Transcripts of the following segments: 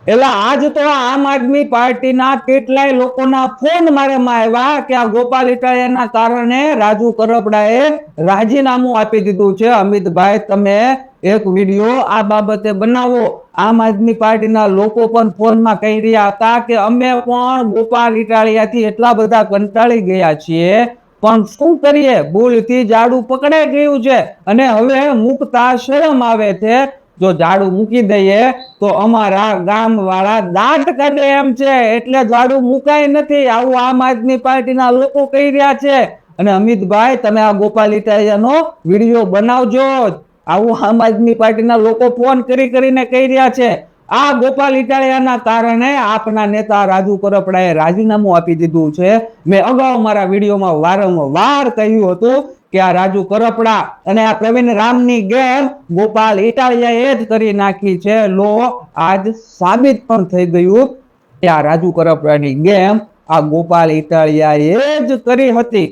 એટલે આજ તો આમ આદમી પાર્ટીના કેટલાય લોકોના ફોન મારામાં આવ્યા કે આ ગોપાલ ઇટાલિયાના કારણે રાજુ કરપડાએ રાજીનામું આપી દીધું છે. અમિતભાઈ, તમે એક વિડીયો આ બાબતે બનાવો. આમ આદમી પાર્ટીના લોકો પણ ફોનમાં કહી રહ્યા હતા કે અમે પણ ગોપાલ ઇટાલિયાથી એટલા બધા કંટાળી ગયા છીએ, પણ શું કરીએ, ભૂલથી જાડું પકડાઈ ગયું છે અને હવે મુકતા શરમ આવે છે. જો ઝાડુ મૂકી દઈએ તો અમારા ગામ વાળા દાંત કાઢે એમ છે, એટલે ઝાડુ મુકાય નથી, આવું આમ આદમી પાર્ટીના લોકો કહી રહ્યા છે. અને અમિતભાઈ, તમે આ ગોપાલ ઇટાલિયાનો વિડીયો બનાવજો. આવું આમ આદમી પાર્ટીના લોકો ફોન કરીને કહી રહ્યા છે. આ ગોપાલ ઇટાલિયાના કારણે આપના નેતા રાજુ કરપડાએ રાજીનામું આપી દીધું છે. મેં અગાઉ મારા વિડીયોમાં વારંવાર કહ્યું હતું કે આ રાજુ કરપડા અને આ પ્રવીણ રામની ગેમ ગોપાલ ઇટાલિયાએ જ કરી નાખી છે. લો, આજ સાબિત પણ થઈ ગયું કે આ રાજુ કરપડાની ગેમ આ ગોપાલ ઇટાલિયાએ જ કરી હતી.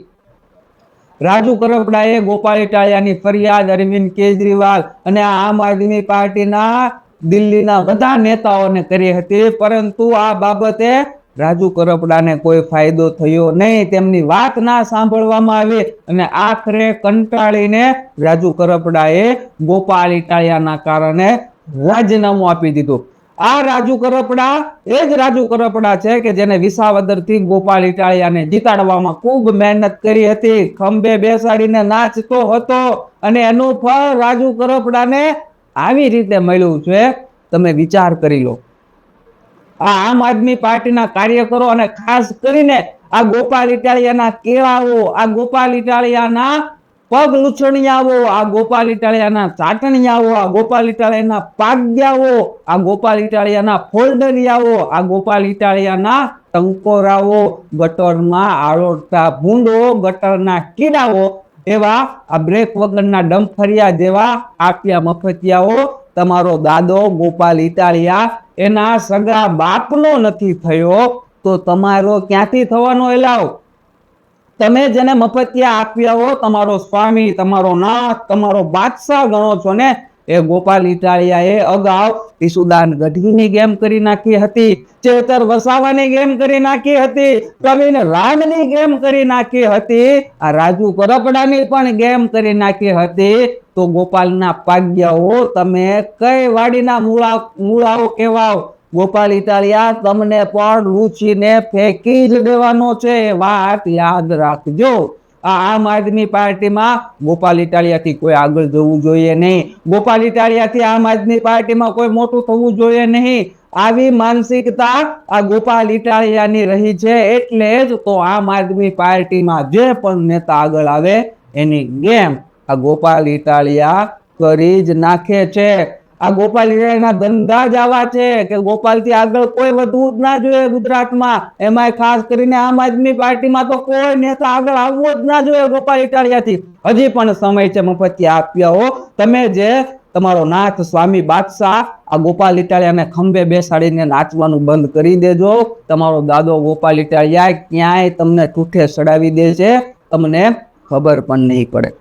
રાજુ કરપડાએ ગોપાલ ઇટાલિયાની ફરિયાદ અરવિંદ કેજરીવાલ અને આમ આદમી પાર્ટીના દિલ્હીના બધા નેતાઓને કરી હતી, પરંતુ આ બાબતે રાજુ કરપડાને કોઈ ફાયદો થયો નહીં. તેમની વાત ના સાંભળવામાં આવી અને આખરે કંટાળીને રાજુ કરપડાએ ગોપાલ ઇટાલિયાના કારણે રાજીનામું આપી દીધું. આ રાજુ કરપડા એ જ રાજુ કરપડા છે કે જેને વિસાવદરથી ગોપાલ ઇટાલિયાને જીતાડવામાં ખૂબ મહેનત કરી હતી, ખંભે બેસાડીને નાચતો હતો અને એનું ફળ રાજુ કરપડાને આવી રીતે મળ્યું છે. તમે વિચાર કરી લો. આ આમ આદમી પાર્ટીના કાર્યકરો અને ખાસ કરીને આ ગોપાલ ઇટાલિયાના કેળાઓ, આ ગોપાલ ઇટાલિયાના પગ લૂછણિયાઓ, આ ગોપાલ ઇટાલિયાના ચાટણિયાઓ, આ ગોપાલ ઇટાલિયાના પાગ્યાઓ, આ ગોપાલ ઇટાલિયાના ફોલ્ડરિયાઓ, આ ગોપાલ ઇટાલિયાના ટંકોરાઓ, ગટરમાં આળોટતા ભૂંડો, ગટરના કીડાઓ, એવા આ બ્રેક વગરના ડંફરિયા જેવા આપ્યા મફતિયાઓ તમારો દાદો ગોપાલ ઇટાલિયા એના સગા બાપનો નથી થયો તો તમારો ક્યાંથી થવાનો એલાવ? તમે જેને મફતિયા આપ્યા હો, તમારો સ્વામી, તમારો નાથ, તમારો બાદશાહ ગણો છો ને, એ ગોપાલ ઇટાલિયાએ અગાઉ ઈસુદાન ગઢવીની ગેમ કરી નાખી હતી, ચેતર વસાવાની ગેમ કરી નાખી હતી, પ્રવીણ રામની ગેમ કરી નાખી હતી, આ રાજુ કરપડાની પણ ગેમ કરી નાખી હતી. તો ગોપાલના પાગ્યાઓ, તમે કઈ વાડીના મૂળાઓ કહેવાઓ? ગોપાલ ઇટાલિયા તમને પણ લૂછીને ફેંકી જ દેવાનો છે, વાત યાદ રાખજો. આ આમ આદમી પાર્ટીમાં ગોપાલ ઇટાલિયાથી કોઈ આગળ જવું જોઈએ નહીં, ગોપાલ ઇટાલિયાથી આમ આદમી પાર્ટીમાં કોઈ મોટું થવું જોઈએ નહીં. આવી માનસિકતા આ ગોપાલ ઇટાલિયાની રહી છે, એટલે જ તો આમ આદમી પાર્ટીમાં જે પણ નેતા આગળ આવે એની ગેમ આ ગોપાલ ઇટાલિયા કરી જ નાખે છે. આ ગોપાલ ઇટાલિયાના ધંધા જ આવા છે કે ગોપાલથી આગળ કોઈ વધવું જ ના જોઈએ ગુજરાતમાં, એમાંય ખાસ કરીને આમ આદમી પાર્ટીમાં તો કોઈ નેતા આગળ આવવો જ ના જોઈએ ગોપાલ ઇટાલિયાથી. હજી પણ સમય છે મફતિયા આપ્યા હો. તમે જે તમારો નાથ, સ્વામી, બાદશાહ આ ગોપાલ ઇટાલિયાને ખંભે બેસાડીને નાચવાનું બંધ કરી દેજો. તમારો દાદો ગોપાલ ઇટાલિયા ક્યાંય તમને ઠૂઠે ચડાવી દે છે, તમને ખબર પણ નહીં પડે.